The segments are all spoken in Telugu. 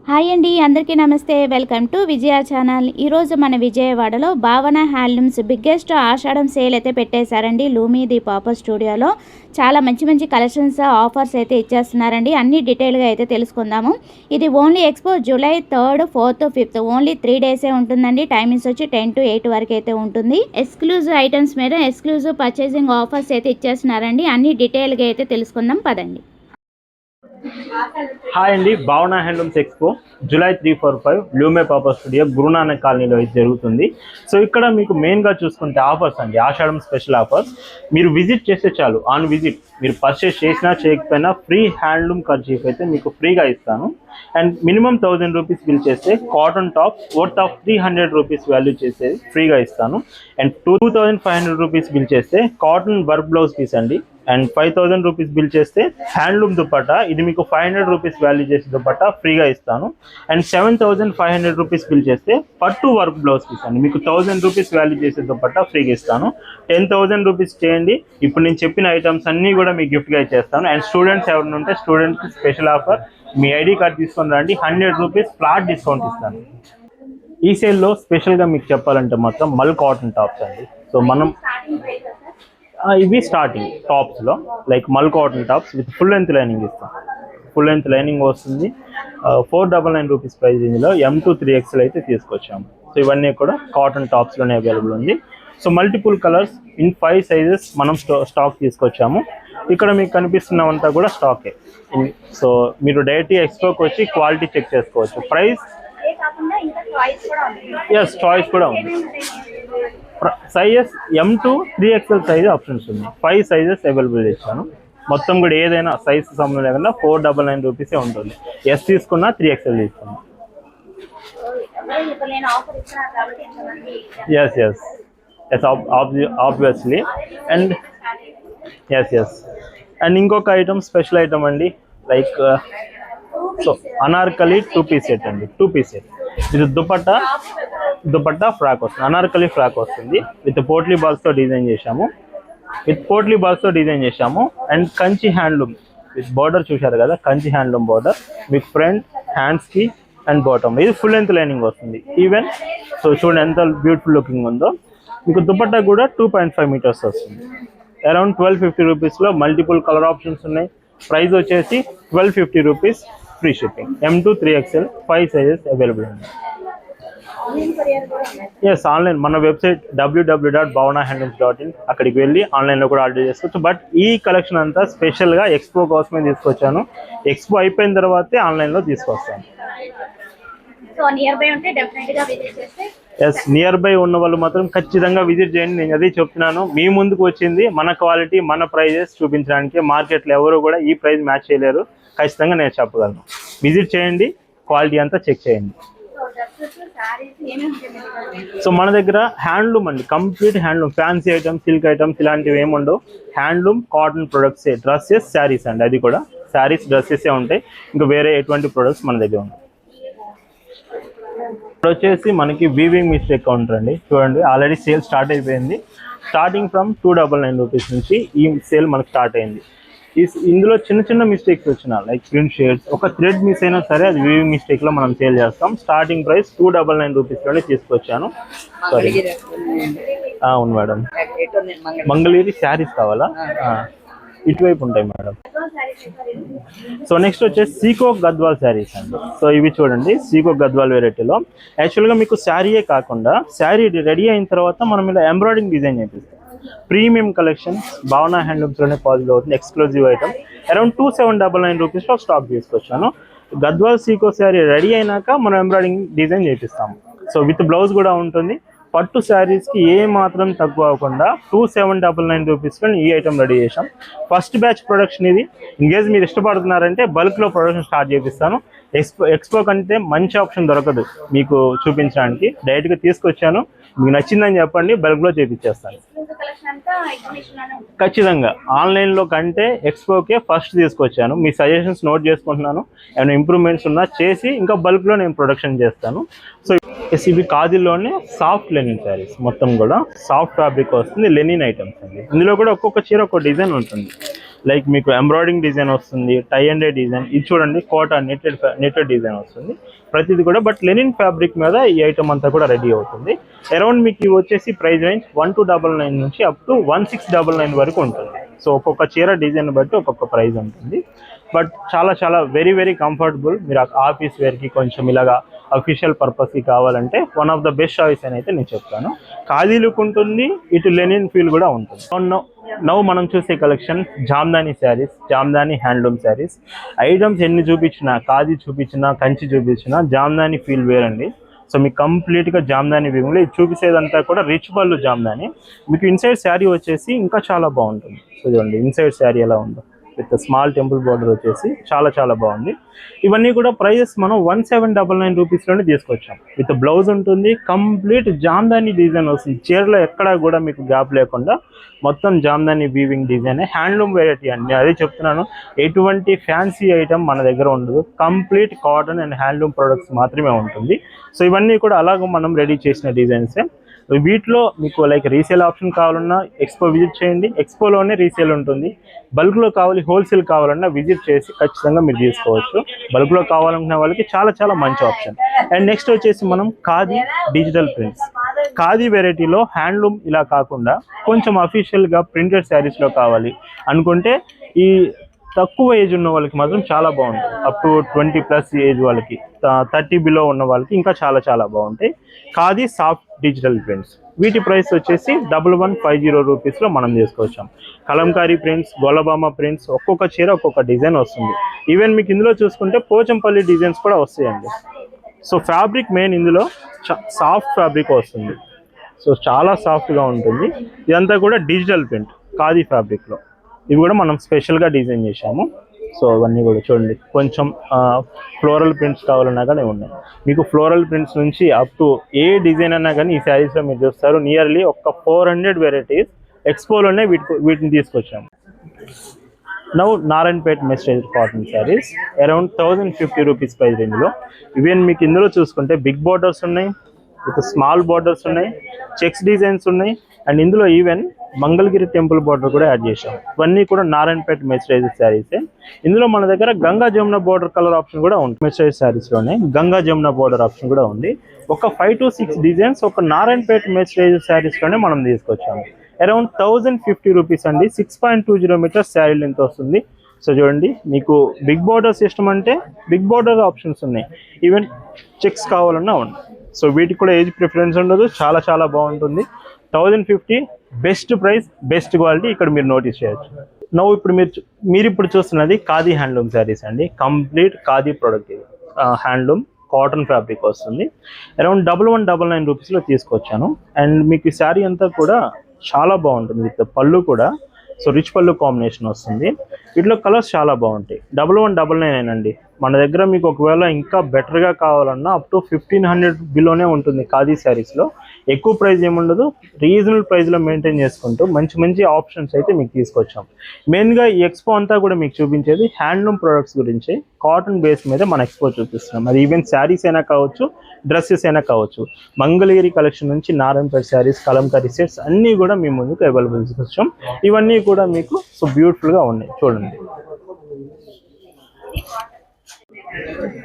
హాయ్ అండి, అందరికీ నమస్తే. Welcome to Vijaya channel. ఈరోజు మన విజయవాడలో భావన హ్యాండ్లూమ్స్ బిగ్గెస్ట్ ఆషాఢం సేల్ అయితే పెట్టేశారండి. లూమి ది పాపర్ స్టూడియోలో చాలా మంచి కలెక్షన్స్ ఆఫర్స్ అయితే ఇచ్చేస్తున్నారండి. అన్ని డీటెయిల్గా అయితే తెలుసుకుందాము. ఇది ఓన్లీ ఎక్స్పో జూలై 3, 4, 5 ఓన్లీ 3 డేసే ఉంటుందండి. టైమింగ్స్ వచ్చి 10 to 8 వరకు అయితే ఉంటుంది. ఎక్స్క్లూజివ్ ఐటమ్స్ మీద ఎక్స్క్లూజివ్ పర్చేసింగ్ ఆఫర్స్ అయితే ఇచ్చేస్తున్నారండి. అన్ని డీటెయిల్గా అయితే తెలుసుకుందాం పదండి. హాయ్ అండి, భావన హ్యాండ్లూమ్స్ ఎక్స్పో జూలై 3, 4, 5 లూమే పాపర్ స్టూడియో గురునానక్ కాలనీలో ఇది జరుగుతుంది. సో ఇక్కడ మీకు మెయిన్గా చూసుకుంటే ఆఫర్స్ అండి, ఆషాఢం స్పెషల్ ఆఫర్స్. మీరు విజిట్ చేస్తే చాలు, ఆన్ విజిట్ మీరు పర్చేస్ చేసినా చేయకపోయినా ఫ్రీ హ్యాండ్లూమ్ కర్చీఫ్ అయితే మీకు ఫ్రీగా ఇస్తాను. అండ్ మినిమం 1000 రూపీస్ బిల్ చేస్తే cotton top worth of 300 rupees value చేసేది ఫ్రీగా ఇస్తాను. అండ్ 2500 రూపీస్ బిల్ చేస్తే కాటన్ వర్క్ బ్లౌజ్ పీస్ అండి. అండ్ 5000 రూపీస్ బిల్ చేస్తే హ్యాండ్లూమ్ దుపట్టా, ఇది మీకు 500 రూపీస్ వాల్యూ చేసే దుపట్టా ఫ్రీగా ఇస్తాను. అండ్ 7500 రూపీస్ బిల్ చేస్తే పట్టు వర్క్ బ్లౌజ్ పీస్ అండి, మీకు 1000 రూపీస్ వాల్యూ చేసే దుపట్టా ఫ్రీగా ఇస్తాను. 10,000 రూపీస్ చేయండి, ఇప్పుడు నేను చెప్పిన ఐటమ్స్ అన్నీ కూడా మీకు గిఫ్ట్గా ఇచ్చేస్తాను. అండ్ స్టూడెంట్స్ ఎవరైనా ఉంటే స్టూడెంట్స్కి స్పెషల్ ఆఫర్, మీ ఐడి కార్డ్ తీసుకొని రండి, 100 రూపీస్ ఫ్లాట్ డిస్కౌంట్ ఇస్తాను. ఈ సేల్లో స్పెషల్గా మీకు చెప్పాలంటే మాత్రం మల్ కాటన్ టాప్స్ అండి. సో మనం ఇవి స్టార్టింగ్ టాప్స్లో లైక్ మల్ cotton tops with full length lining ఇస్తాం. ఫుల్ లెంత్ లైనింగ్ వస్తుంది. 499 రూపీస్ ప్రైస్ రేంజ్లో M2 3XL అయితే తీసుకొచ్చాము. సో ఇవన్నీ కూడా కాటన్ టాప్స్లోనే అవైలబుల్ ఉంది. So multiple colours in 5 sizes మనం స్టాక్ తీసుకొచ్చాము. ఇక్కడ మీకు కనిపిస్తున్నవంతా కూడా స్టాకే. సో మీరు డైరెక్ట్గా ఎక్స్పోకి వచ్చి క్వాలిటీ చెక్ చేసుకోవచ్చు. ప్రైస్ చాయిస్ కూడా ఉంది. Sizes M2 3XL size options ఉన్నాయి. 5 సైజెస్ అవైలబుల్ చేశాను. మొత్తం కూడా ఏదైనా సైజ్ సంబంధం లేకుండా 499 రూపీసే ఉంటుంది. S తీసుకున్నా 3XL తీసుకున్నా. Yes obviously. అండ్ అండ్ ఇంకొక ఐటమ్ స్పెషల్ ఐటమ్ అండి, like so anarkali 2 piece set అండి. 2 పీస్ సెట్ ఇది దుపట్టా ఫ్రాక్ వస్తుంది. అనార్కలి ఫ్రాక్ వస్తుంది విత్ పోట్లీ బాల్స్తో డిజైన్ చేశాము. And Kanchi handloom with border చూశారు కదా, కంచి హ్యాండ్లూమ్ బార్డర్ మీకు ఫ్రంట్ హ్యాండ్స్కి అండ్ బాటమ్. ఇది ఫుల్ లెంత్ లైనింగ్ వస్తుంది ఈవెన్. సో చూడండి ఎంత బ్యూటిఫుల్ లుకింగ్ ఉందో. మీకు దుపట్టా కూడా 2.5 మీటర్స్ వస్తుంది. అరౌండ్ 1250 రూపీస్లో మల్టిపుల్ కలర్ ఆప్షన్స్ ఉన్నాయి. ప్రైస్ వచ్చేసి 1250 rupees, free shipping. M2 3XL 5 sizes available ఉంది. ఆన్లైన్ మన వెబ్సైట్ www.bhavanahandlooms.in అక్కడికి వెళ్ళి ఆన్లైన్లో కూడా ఆర్డర్ చేసుకోవచ్చు. బట్ ఈ కలెక్షన్ అంతా స్పెషల్గా ఎక్స్పో కోసమే తీసుకొచ్చాను. ఎక్స్పో అయిపోయిన తర్వాతే ఆన్లైన్లో తీసుకొస్తాను. నియర్ బై ఉన్న వాళ్ళు మాత్రం ఖచ్చితంగా విజిట్ చేయండి. నేను అదే చెప్తున్నాను, మీ ముందుకు వచ్చింది మన క్వాలిటీ మన ప్రైజెస్ చూపించడానికి. మార్కెట్లో ఎవరు కూడా ఈ ప్రైస్ మ్యాచ్ చేయలేరు, ఖచ్చితంగా నేను చెప్పగలను. విజిట్ చేయండి, క్వాలిటీ అంతా చెక్ చేయండి. సో మన దగ్గర హ్యాండ్లూమ్ అండి, complete handloom, fancy items, silk items ఇలాంటివి ఏముండవు. హ్యాండ్లూమ్ కాటన్ ప్రొడక్ట్సే, డ్రెస్సెస్, శారీస్ అండి. అది కూడా శారీస్ డ్రెస్సెసే ఉంటాయి, ఇంకా వేరే ఎటువంటి ప్రొడక్ట్స్ మన దగ్గర ఉంటాయి. ఇప్పుడు వచ్చేసి మనకి వీవింగ్ మిస్టేక్ కౌంటర్ అండి. చూడండి ఆల్రెడీ సేల్ స్టార్ట్ అయిపోయింది. స్టార్టింగ్ ఫ్రమ్ 299 రూపీస్ నుంచి ఈ సేల్ మనకు స్టార్ట్ అయింది. ఇందులో చిన్న మిస్టేక్స్ వచ్చినా లైక్ ప్రింట్ షేడ్స్, ఒక థ్రెడ్ మిస్ అయినా సరే అది వీవింగ్ మిస్టేక్లో మనం సేల్ చేస్తాం. స్టార్టింగ్ ప్రైస్ 299 రూపీస్లోనే తీసుకొచ్చాను. సారీ అవును మేడం, మంగళగిరి శారీస్ కావాలా? ఇటువైపు ఉంటాయి మేడం. సో నెక్స్ట్ వచ్చేసి సీకోక్ గద్వాల్ శారీస్ అండి. సో ఇవి చూడండి, సీకోక్ గద్వాల్ వెరైటీలో యాక్చువల్గా మీకు శారీయే కాకుండా శారీ రెడీ అయిన తర్వాత మనం ఇలా ఎంబ్రాయిడింగ్ డిజైన్ చేపిస్తాం. ప్రీమియం కలెక్షన్ భావన హ్యాండ్లూమ్స్లోనే పాజిబుల్ అవుతుంది. ఎక్స్క్లూజివ్ ఐటమ్ అరౌండ్ 2799 రూపీస్లో స్టాక్ తీసుకొచ్చాను. గద్వాల్ సీకో శారీ రెడీ అయినాక మనం ఎంబ్రాయిడింగ్ డిజైన్ చేపిస్తాము. సో విత్ బ్లౌజ్ కూడా ఉంటుంది. పట్టు శారీస్కి ఏ మాత్రం తక్కువ అవ్వకుండా 2799 రూపీస్లో ఈ ఐటమ్ రెడీ చేసాం. ఫస్ట్ బ్యాచ్ ప్రొడక్షన్ ఇది. ఇన్కేస్ మీరు ఇష్టపడుతున్నారంటే బల్క్లో ప్రొడక్షన్ స్టార్ట్ చేపిస్తాను. ఎక్స్పో కంటే మంచి ఆప్షన్ దొరకదు మీకు చూపించడానికి. డైరెక్ట్గా తీసుకొచ్చాను, మీకు నచ్చిందని చెప్పండి, బల్క్లో చేపించేస్తాను. ఖచ్చితంగా ఆన్లైన్లో కంటే ఎక్స్పోకే ఫస్ట్ తీసుకొచ్చాను. మీ సజెషన్స్ నోట్ చేసుకుంటున్నాను. ఏమైనా ఇంప్రూవ్మెంట్స్ ఉన్నా చేసి ఇంకా బల్క్లో నేను ప్రొడక్షన్ చేస్తాను. సో ఇవి ఖాదీలోనే సాఫ్ట్ లెనిన్ శారీస్, మొత్తం కూడా సాఫ్ట్ ఫ్యాబ్రిక్ వస్తుంది, లెనిన్ ఐటమ్స్ అండి. ఇందులో కూడా ఒక్కొక్క చీర ఒక్కొక్క డిజైన్ ఉంటుంది. లైక్ మీకు ఎంబ్రాయిడింగ్ డిజైన్ వస్తుంది, టై అండ్ డే డిజైన్, ఇది చూడండి కాటన్ నెట్టెడ్ డిజైన్ వస్తుంది ప్రతిది కూడా. బట్ లెనిన్ ఫ్యాబ్రిక్ మీద ఈ ఐటమ్ అంతా కూడా రెడీ అవుతుంది. అరౌండ్ మీకు ఇవి వచ్చేసి ప్రైస్ రేంజ్ 1299 నుంచి అప్ టు 1699 వరకు ఉంటుంది. సో ఒక్కొక్క చీర డిజైన్ బట్టి ఒక్కొక్క ప్రైస్ ఉంటుంది. బట్ చాలా చాలా వెరీ వెరీ కంఫర్టబుల్. మీరు ఆఫీస్ వేర్కి కొంచెం ఇలాగా అఫీషియల్ పర్పస్కి కావాలంటే one of the best choice అని అయితే నేను చెప్తాను. ఖాదీ లుక్ ఉంటుంది, ఇటు లెనిన్ ఫీల్ కూడా ఉంటుంది. నౌ మనం చూసే collection Jamdani saris, Jamdani handloom saris. Items ఎన్ని చూపించినా, ఖాదీ చూపించినా, కంచి చూపించినా, జామ్దాని ఫీల్ వేరండి. సో మీకు కంప్లీట్గా జామ్దాని వీవింగ్లో ఇది చూపించేదంతా కూడా రిచ్ పళ్ళు జామ్దాని. మీకు ఇన్సైడ్ శారీ వచ్చేసి ఇంకా చాలా బాగుంటుంది. సో చూడండి ఇన్సైడ్ శారీ ఎలా ఉందో, విత్ స్మాల్ టెంపుల్ బార్డర్ వచ్చేసి చాలా చాలా బాగుంది. ఇవన్నీ కూడా ప్రైజెస్ మనం 1799 రూపీస్లోనే తీసుకొచ్చాం. విత్ బ్లౌజ్ ఉంటుంది, కంప్లీట్ జామ్దాని డిజైన్ వస్తుంది. చీరలో ఎక్కడా కూడా మీకు గ్యాప్ లేకుండా మొత్తం Jamdani weaving design, handloom variety అండి. అదే చెప్తున్నాను, ఎటువంటి ఫ్యాన్సీ ఐటమ్ మన దగ్గర ఉండదు. Complete cotton and handloom products మాత్రమే ఉంటుంది. సో ఇవన్నీ కూడా అలాగ మనం రెడీ చేసిన డిజైన్సే. వీటిలో మీకు లైక్ రీసేల్ ఆప్షన్ కావాలన్నా ఎక్స్పో విజిట్ చేయండి, ఎక్స్పోలోనే రీసేల్ ఉంటుంది. బల్క్లో కావాలి, హోల్సేల్ కావాలన్నా విజిట్ చేసి ఖచ్చితంగా మీరు తీసుకోవచ్చు. బల్క్లో కావాలనుకునే వాళ్ళకి చాలా చాలా మంచి ఆప్షన్. అండ్ నెక్స్ట్ వచ్చేసి మనం ఖాదీ డిజిటల్ ప్రింట్స్. ఖాదీ వెరైటీలో హ్యాండ్లూమ్ ఇలా కాకుండా కొంచెం అఫీషియల్గా ప్రింటెడ్ శారీస్లో కావాలి అనుకుంటే ఈ తక్కువ ఏజ్ ఉన్న వాళ్ళకి మాత్రం చాలా బాగుంటుంది. అప్ టు 20+ ఏజ్ వాళ్ళకి, 30 బిలో ఉన్న వాళ్ళకి ఇంకా చాలా చాలా బాగుంటాయి. ఖాదీ సాఫ్ట్ డిజిటల్ ప్రింట్స్, వీటి ప్రైస్ వచ్చేసి 1150 రూపీస్లో మనం తీసుకొచ్చాం. కలంకారీ ప్రింట్స్, గొల్లబామ ప్రింట్స్, ఒక్కొక్క చీర ఒక్కొక్క డిజైన్ వస్తుంది. ఈవెన్ మీకు ఇందులో చూసుకుంటే పోచంపల్లి డిజైన్స్ కూడా వస్తాయండి. సో ఫ్యాబ్రిక్ మెయిన్ ఇందులో సాఫ్ట్ ఫ్యాబ్రిక్ వస్తుంది. సో చాలా సాఫ్ట్గా ఉంటుంది. ఇదంతా కూడా డిజిటల్ ప్రింట్ ఖాదీ ఫ్యాబ్రిక్లో. ఇవి కూడా మనం స్పెషల్గా డిజైన్ చేశాము. సో అవన్నీ కూడా చూడండి, కొంచెం ఫ్లోరల్ ప్రింట్స్ కావాలన్నా కానీ ఉన్నాయి. మీకు ఫ్లోరల్ ప్రింట్స్ నుంచి అప్ టు ఏ డిజైన్ అన్నా కానీ ఈ శారీస్లో మీరు చూస్తారు. నియర్లీ ఒక 400 వెరైటీస్ ఎక్స్పోలోనే వీటిని తీసుకొచ్చాము. Now Narayanpet mercerised cotton saris around 1050 rupees price రేంజ్లో. ఈవెన్ మీకు ఇందులో చూసుకుంటే బిగ్ బార్డర్స్ ఉన్నాయి, విత్ స్మాల్ బార్డర్స్ ఉన్నాయి, చెక్స్ డిజైన్స్ ఉన్నాయి. అండ్ ఇందులో ఈవెన్ మంగళగిరి టెంపుల్ బార్డర్ కూడా యాడ్ చేశాం. ఇవన్నీ కూడా నారాయణపేట్ మెస్టరైజ్ శారీసే. ఇందులో మన దగ్గర Ganga Jamuna border colour option కూడా ఉంది. మెస్టరైజ్ శారీస్లోనే గంగా జమున బార్డర్ ఆప్షన్ కూడా ఉంది. ఒక 5 to 6 డిజైన్స్ ఒక నారాయణపేట్ మెస్టరైజ్ శారీస్లోనే మనం తీసుకొచ్చాము. అరౌండ్ 1050 రూపీస్ అండి. 6.20 మీటర్స్ శారీ లెంత్ వస్తుంది. సో చూడండి, మీకు బిగ్ బార్డర్స్ ఇష్టం అంటే బిగ్ బార్డర్ ఆప్షన్స్ ఉన్నాయి. ఈవెన్ చెక్స్ కావాలన్నా ఉన్నాయి. సో వీటికి కూడా ఏజ్ ప్రిఫరెన్స్ ఉండదు, చాలా చాలా బాగుంటుంది. 1050 బెస్ట్ ప్రైస్, బెస్ట్ క్వాలిటీ ఇక్కడ మీరు నోటీస్ చేయొచ్చు. నవ్వు ఇప్పుడు మీరు ఇప్పుడు చూస్తున్నది ఖాదీ హ్యాండ్లూమ్ శారీస్ అండి. కంప్లీట్ ఖాదీ ప్రోడక్ట్ ఇది. హ్యాండ్లూమ్ కాటన్ ఫ్యాబ్రిక్ వస్తుంది. అరౌండ్ 1199 రూపీస్లో తీసుకొచ్చాను. అండ్ మీకు ఈ శారీ అంతా కూడా చాలా బాగుంటుంది. విత్ పళ్ళు కూడా సో రిచ్ పళ్ళు కాంబినేషన్ వస్తుంది. వీటిలో కలర్స్ చాలా బాగుంటాయి. 1199 అండి. మన దగ్గర మీకు ఒకవేళ ఇంకా బెటర్గా కావాలన్నా అప్ టు 1500 బిలోనే ఉంటుంది ఖాదీ శారీస్లో. ఎక్కువ ప్రైస్ ఏముండదు, రీజనబుల్ ప్రైస్లో మెయింటైన్ చేసుకుంటూ మంచి మంచి ఆప్షన్స్ అయితే మీకు తీసుకొచ్చాం. మెయిన్గా ఈ ఎక్స్పో అంతా కూడా మీకు చూపించేది హ్యాండ్లూమ్ ప్రొడక్ట్స్ గురించి. కాటన్ బేస్ మీద మన ఎక్స్పో చూపిస్తున్నాం. అది ఈవెన్ శారీస్ అయినా కావచ్చు, డ్రెస్సెస్ అయినా కావచ్చు. మంగళగిరి కలెక్షన్ నుంచి నారాయణపేట శారీస్, కలంకారీ సెట్స్ అన్నీ కూడా మీ ముందుకు అవైలబుల్ తీసుకొచ్చాం. ఇవన్నీ కూడా మీకు సో బ్యూటిఫుల్గా ఉన్నాయి. చూడండి,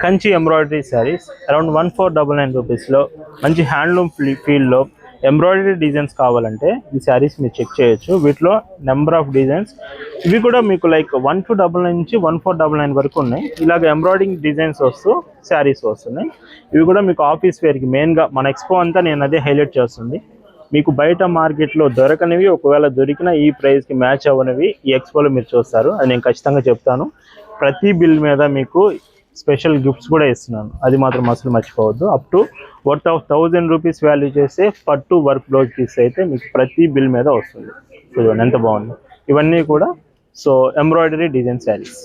కంచి ఎంబ్రాయిడరీ శారీస్ అరౌండ్ 1499 రూపీస్లో మంచి హ్యాండ్లూమ్ ఫీల్డ్లో ఎంబ్రాయిడరీ డిజైన్స్ కావాలంటే ఈ శారీస్ మీరు చెక్ చేయొచ్చు. వీటిలో నెంబర్ ఆఫ్ డిజైన్స్. ఇవి కూడా మీకు లైక్ 1299 నుంచి 1499 వరకు ఉన్నాయి. ఇలాగ ఎంబ్రాయిడరింగ్ డిజైన్స్ వస్తూ శారీస్ వస్తున్నాయి. ఇవి కూడా మీకు ఆఫీస్ వేర్కి మెయిన్గా మన ఎక్స్పో అంతా నేను అదే హైలైట్ చేస్తుంది. మీకు బయట మార్కెట్లో దొరకనివి, ఒకవేళ దొరికిన ఈ ప్రైస్కి మ్యాచ్ అవ్వనివి ఈ ఎక్స్పోలో మీరు చూస్తారు. అది నేను ఖచ్చితంగా చెప్తాను. ప్రతి బిల్ మీద మీకు స్పెషల్ గిఫ్ట్స్ కూడా ఇస్తున్నాను, అది మాత్రం అసలు మర్చిపోవద్దు. Up to worth of 1000 rupees value చేసే పట్టు వర్క్ బ్లౌజ్ పీస్ అయితే మీకు ప్రతి బిల్ మీద వస్తుంది. చూడండి ఎంత బాగుంది. ఇవన్నీ కూడా so embroidery design saris.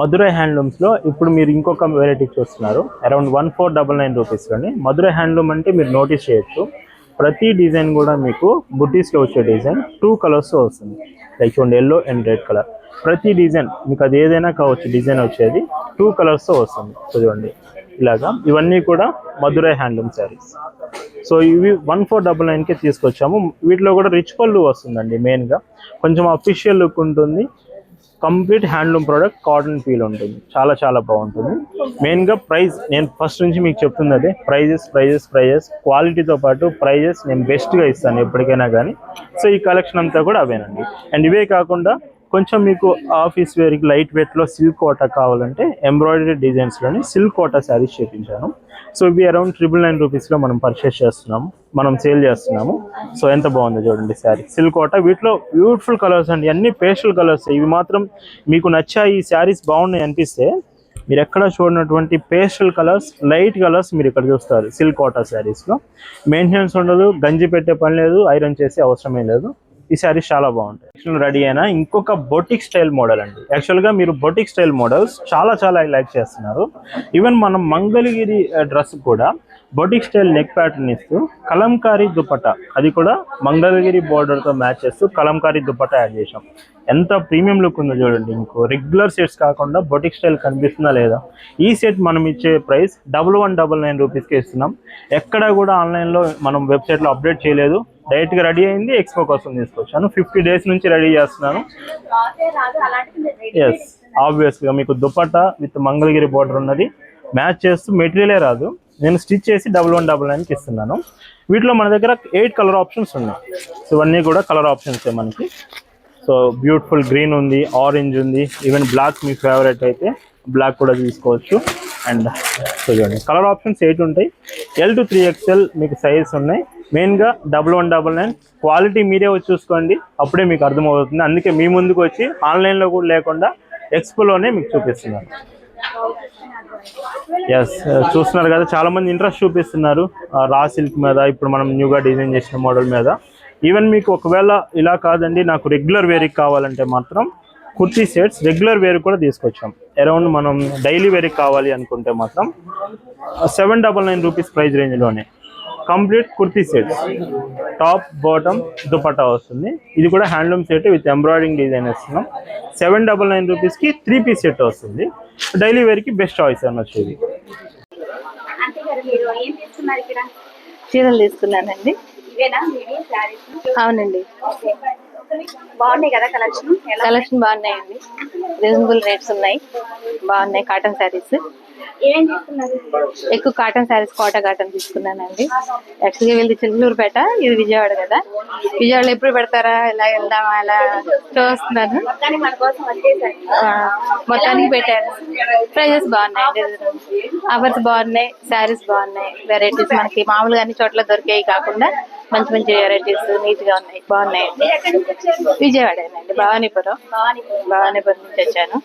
Madurai హ్యాండ్లూమ్స్లో ఇప్పుడు మీరు ఇంకొక వెరైటీ చూస్తున్నారు. అరౌండ్ 1499 రూపీస్లోని. మధురై హ్యాండ్లూమ్ అంటే మీరు నోటీస్ చేయొచ్చు, ప్రతి డిజైన్ కూడా మీకు బుట్టీస్లో వచ్చే డిజైన్ 2 కలర్స్తో వస్తుంది. లైక్ చూడండి, ఎల్లో అండ్ రెడ్ కలర్. ప్రతి డిజైన్ మీకు అది ఏదైనా కావచ్చు డిజైన్ వచ్చేది 2 కలర్స్తో వస్తుంది. చూడండి, ఇలాగా ఇవన్నీ కూడా మధురై హ్యాండ్లూమ్ శారీస్. సో ఇవి 1499కే తీసుకొచ్చాము. వీటిలో కూడా రిచ్ పళ్ళు వస్తుందండి. మెయిన్గా కొంచెం అఫీషియల్ లుక్ ఉంటుంది. Complete handloom product, cotton feel ఉంటుంది. చాలా చాలా బాగుంటుంది. మెయిన్గా ప్రైస్ నేను ఫస్ట్ నుంచి మీకు చెప్తుంది అదే, ప్రైజెస్ క్వాలిటీతో పాటు ప్రైజెస్ నేను బెస్ట్గా ఇస్తాను ఎప్పటికైనా కానీ. సో ఈ కలెక్షన్ అంతా కూడా అవేనండి. అండ్ ఇవే కాకుండా కొంచెం మీకు ఆఫీస్ వేర్కి లైట్ వెయిట్లో సిల్క్ కోటా కావాలంటే ఎంబ్రాయిడరీ డిజైన్స్లోని సిల్క్ కోటా శారీస్ చేయించాను. సో ఇవి అరౌండ్ 999 రూపీస్లో మనం పర్చేస్ చేస్తున్నాము, మనం సేల్ చేస్తున్నాము. సో ఎంత బాగుందో చూడండి శారీ, సిల్క్ కోటా. వీటిలో బ్యూటిఫుల్ కలర్స్ అండి, అన్ని పేస్టల్ కలర్స్. ఇవి మాత్రం మీకు నచ్చాయి, ఈ శారీస్ బాగున్నాయి అనిపిస్తే మీరు ఎక్కడ చూడనటువంటి పేస్టల్ కలర్స్, లైట్ కలర్స్ మీరు ఇక్కడ చూస్తారు సిల్క్ కోటా శారీస్లో. మెయింటెనెన్స్ ఉండదు, గంజి పెట్టే పని లేదు, ఐరన్ చేసే అవసరమే లేదు. ఈ శారీస్ చాలా బాగుంటాయి. రెడీ అయినా ఇంకొక బొటిక్ స్టైల్ మోడల్ అండి. యాక్చువల్గా మీరు బొటిక్ స్టైల్ మోడల్స్ చాలా లైక్ చేస్తున్నారు. ఈవెన్ మనం మంగళగిరి డ్రెస్ కూడా బొటిక్ స్టైల్ నెక్ ప్యాటర్న్ ఇస్తూ కలంకారీ దుపట్టా, అది కూడా మంగళగిరి బోర్డర్తో మ్యాచ్ చేస్తూ కలంకారీ దుపట్టా యాడ్ చేసాం. ఎంత ప్రీమియం లుక్ ఉందో చూడండి. ఇంకో రెగ్యులర్ సెట్స్ కాకుండా బొటిక్ స్టైల్ కనిపిస్తుందా లేదా? ఈ సెట్ మనం ఇచ్చే ప్రైస్ 1199 రూపీస్కే ఇస్తున్నాం. ఎక్కడా కూడా ఆన్లైన్లో మనం వెబ్సైట్లో అప్డేట్ చేయలేదు. డైరెక్ట్గా రెడీ అయింది, ఎక్స్పో కోసం తీసుకొచ్చాను. 50 డేస్ నుంచి రెడీ చేస్తున్నాను. ఎస్, ఆబ్వియస్గా మీకు దుపట్టా విత్ మంగళగిరి బోర్డర్ ఉన్నది, మ్యాచ్ చేస్తూ మెటీరియలే రాదు. నేను స్టిచ్ చేసి 1199కి ఇస్తున్నాను. వీటిలో మన దగ్గర 8 కలర్ ఆప్షన్స్ ఉన్నాయి. సో ఇవన్నీ కూడా కలర్ ఆప్షన్సే మనకి. సో బ్యూటిఫుల్ గ్రీన్ ఉంది, ఆరెంజ్ ఉంది, ఈవెన్ బ్లాక్ మీ ఫేవరెట్ అయితే బ్లాక్ కూడా తీసుకోవచ్చు. అండ్ సో చూడండి కలర్ ఆప్షన్స్ 8 ఉంటాయి. L to 3XL మీకు సైజ్ ఉన్నాయి. మెయిన్గా 1199 క్వాలిటీ మీరే వచ్చి చూసుకోండి, అప్పుడే మీకు అర్థమవుతుంది. అందుకే మీ ముందుకు వచ్చి ఆన్లైన్లో కూడా లేకుండా ఎక్స్పోలోనే మీకు చూపిస్తున్నాను. ఎస్, చూస్తున్నారు కదా, చాలామంది ఇంట్రెస్ట్ చూపిస్తున్నారు రా సిల్క్ మీద, ఇప్పుడు మనం న్యూగా డిజైన్ చేసిన మోడల్ మీద. ఈవెన్ మీకు ఒకవేళ ఇలా కాదండి, నాకు రెగ్యులర్ వేర్కి కావాలంటే మాత్రం కుర్తీ సెట్స్ రెగ్యులర్ వేర్ కూడా తీసుకొచ్చాం. అరౌండ్ మనం డైలీ వేర్కి కావాలి అనుకుంటే మాత్రం 799 రూపీస్ ప్రైస్ రేంజ్లోనే complete kurti sets, top bottom dupatta వస్తుంది. ఇది కూడా handloom set with embroidering design ఇస్తున్నాం. 799 రూపీస్కి 3 పీస్ సెట్ వస్తుంది. డైలీ వేర్కి బెస్ట్ చాయిస్ అనొచ్చు ఇది. చీరలు తీసుకున్నానండి. అవునండి, బాగున్నాయి కదా కలెక్షన్ బాగున్నాయండి. రీజనబుల్ రేట్స్ ఉన్నాయి, బాగున్నాయి. కాటన్ శారీస్ ఏమేం తీసుకున్నారు? ఎక్కువ కాటన్ శారీస్, కోటా కాటన్ తీసుకున్నానండి. యాక్చువల్గా వీళ్ళది చిలుకూరుపేట, ఇది విజయవాడ కదా. విజయవాడలో ఎప్పుడు పెడతారా, ఇలా వెళ్దామా అలా చూస్తున్నాను. మొత్తానికి పెట్టాను. ప్రైజెస్ బాగున్నాయి, ఆఫర్స్ బాగున్నాయి, శారీస్ బాగున్నాయి. వెరైటీస్ మనకి మామూలుగా అన్ని చోట్ల దొరికాయి కాకుండా మంచి మంచి వెరైటీస్ నీట్ గా ఉన్నాయి, బాగున్నాయండి. విజయవాడేనండి, భవానీపురం నుంచి వచ్చాను.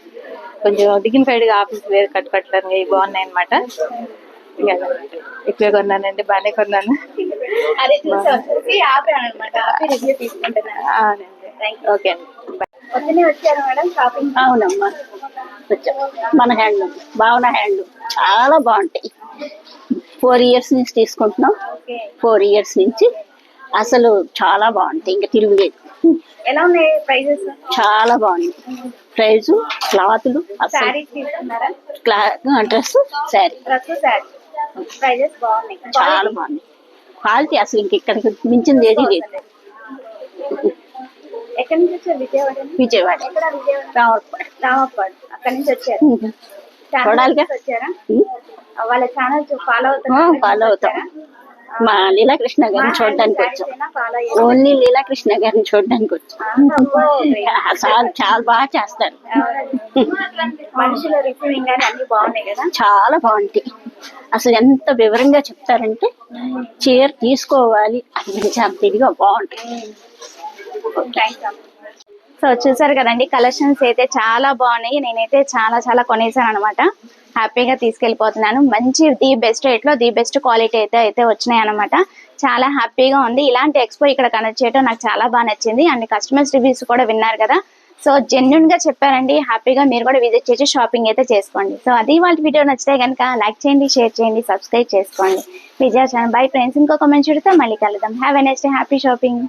కొంచెం డిగ్నిఫైడ్ గా ఆఫీస్ వేర్ కట్టుకోవట్లేదు, ఇవి బాగున్నాయి అనమాట. ఎక్కువ కొన్నానండి, బాగానే కొన్నాను. ఓకే అండి, అవునమ్మా, వచ్చాం. మన హ్యాండ్లూమ్, భావన హ్యాండ్లూమ్ చాలా బాగుంటాయి. 4 years నుంచి తీసుకుంటున్నాం. 4 years నుంచి అసలు చాలా బాగుంటాయి, ఇంకా తిరుగులేదు. ఎలా ఉన్నాయి ప్రైజెస్? చాలా బాగుంది ప్రైజు, క్లాతులు, అసలు డ్రెస్, శారీ ప్రైజెస్ బాగున్నాయి, చాలా బాగుంది. క్వాలిటీ అసలు ఇంకెక్కడికి మించింది ఏది లేదు. ఎక్కడి నుంచి వచ్చారు? విజయవాడ రామపాడు అక్కడి నుంచి వచ్చారు. వచ్చారా? వాళ్ళ ఛానల్ ఫాలో అవుతాం. మా లీలాకృష్ణ గారిని చూడడానికి వచ్చాం. ఓన్లీ లీలాకృష్ణ గారిని చూడడానికి వచ్చాం. చాలా బాగా చేస్తారు. మనుషుల రిసీవింగ్ కానీ అన్ని బాగున్నాయి కదా, చాలా బాగుంటాయి. అసలు ఎంత వివరంగా చెప్తారంటే చీర తీసుకోవాలి అనిపించేంతగా బాగుంటాయి. సో చూసారు కదండి, కలెక్షన్స్ అయితే చాలా బాగున్నాయి. నేనైతే చాలా కొనేసాను అనమాట. హ్యాపీగా తీసుకెళ్ళిపోతున్నాను. మంచి ది బెస్ట్ రేట్లో ది బెస్ట్ క్వాలిటీ అయితే వచ్చినాయి అనమాట. చాలా హ్యాపీగా ఉంది. ఇలాంటి ఎక్స్పో ఇక్కడ కనెక్ట్ చేయడం నాకు చాలా బాగా నచ్చింది. అండ్ కస్టమర్స్ రివ్యూస్ కూడా విన్నారు కదా. సో జెన్యున్ గా చెప్పారండి. హ్యాపీగా మీరు కూడా విజిట్ చేసి షాపింగ్ అయితే చేసుకోండి. సో అది వాళ్ళ వీడియో నచ్చితే కనుక లైక్ చేయండి, షేర్ చేయండి, సబ్స్క్రైబ్ చేసుకోండి. విజయ ఛానల్. బై ఫ్రెండ్స్, ఇంకొక మంచి వీడియోతో మళ్ళీ కలుద్దాం. Have a nice day, happy shopping.